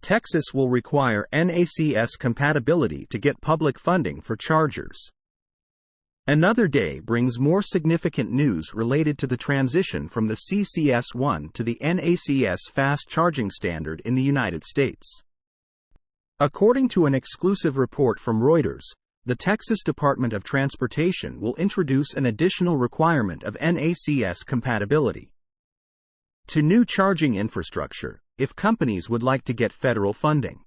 Texas will require NACS-Compatability to get public funding for chargers. Another day brings more significant news related to the transition from the CCS1 to the NACS fast charging standard in the United States. According to an exclusive report from Reuters, the Texas Department of Transportation will introduce an additional requirement of NACS compatibility to new charging infrastructure if companies would like to get federal funding.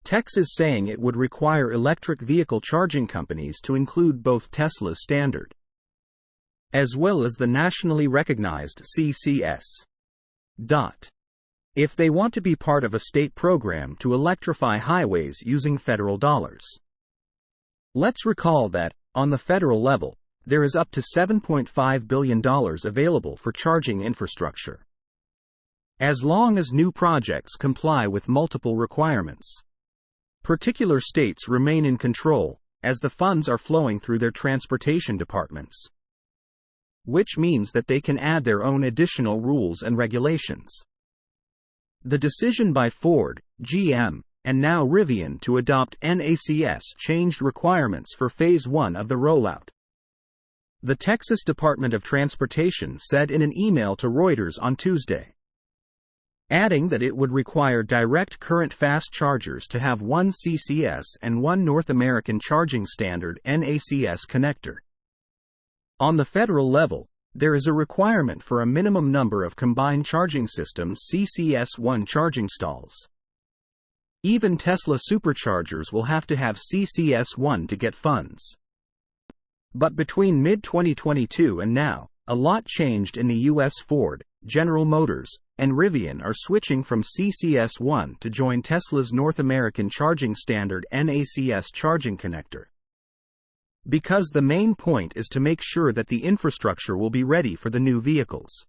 Texas saying it would require electric vehicle charging companies to include both Tesla's standard as well as the nationally recognized CCS. If they want to be part of a state program to electrify highways using federal dollars. Let's recall that, on the federal level, there is up to $7.5 billion available for charging infrastructure, as long as new projects comply with multiple requirements. Particular states remain in control, as the funds are flowing through their transportation departments, which means that they can add their own additional rules and regulations. The decision by Ford, GM, and now Rivian to adopt NACS changed requirements for Phase 1 of the rollout. The Texas Department of Transportation said in an email to Reuters on Tuesday, adding that it would require direct current fast chargers to have one CCS and one North American Charging Standard NACS connector. On the federal level, there is a requirement for a minimum number of combined charging systems CCS1 charging stalls. Even Tesla superchargers will have to have CCS1 to get funds. But between mid-2022 and now, a lot changed in the U.S. Ford, General Motors, and Rivian are switching from CCS1 to join Tesla's North American Charging Standard NACS charging connector. Because the main point is to make sure that the infrastructure will be ready for the new vehicles.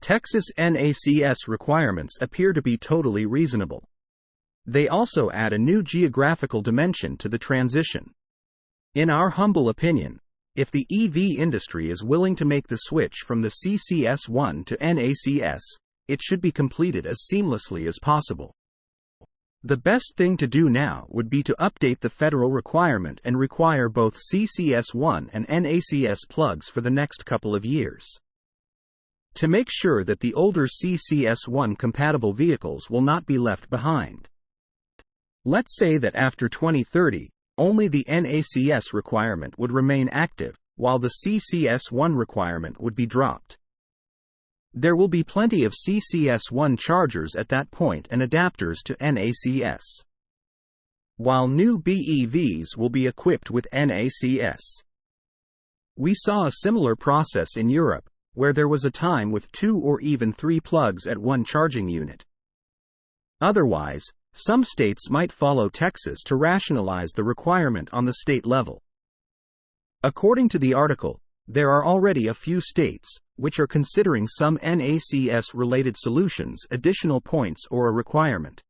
Texas NACS requirements appear to be totally reasonable. They also add a new geographical dimension to the transition. In our humble opinion, if the EV industry is willing to make the switch from the CCS1 to NACS, it should be completed as seamlessly as possible. The best thing to do now would be to update the federal requirement and require both CCS1 and NACS plugs for the next couple of years, to make sure that the older CCS1 compatible vehicles will not be left behind. Let's say that after 2030, only the NACS requirement would remain active, while the CCS1 requirement would be dropped. There will be plenty of CCS1 chargers at that point and adapters to NACS, while new BEVs will be equipped with NACS. We saw a similar process in Europe, where there was a time with 2 or even 3 plugs at one charging unit. Otherwise, some states might follow Texas to rationalize the requirement on the state level. According to the article, there are already a few states which are considering some NACS-related solutions additional points or a requirement.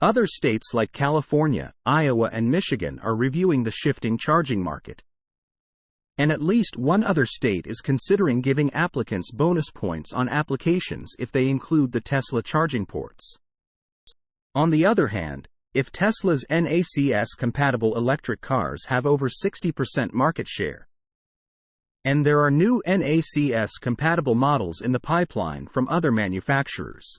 Other states like California, Iowa, and Michigan are reviewing the shifting charging market. And at least one other state is considering giving applicants bonus points on applications if they include the Tesla charging ports. On the other hand, if Tesla's NACS-compatible electric cars have over 60% market share, and there are new NACS-compatible models in the pipeline from other manufacturers,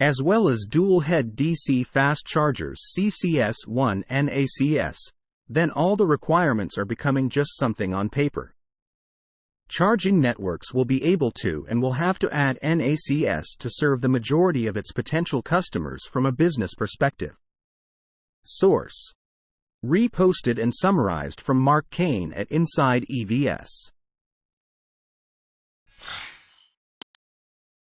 as well as dual-head DC fast chargers CCS1 NACS, then all the requirements are becoming just something on paper. Charging networks will be able to and will have to add NACS to serve the majority of its potential customers from a business perspective. Source: reposted and summarized from Mark Kane at Inside EVS.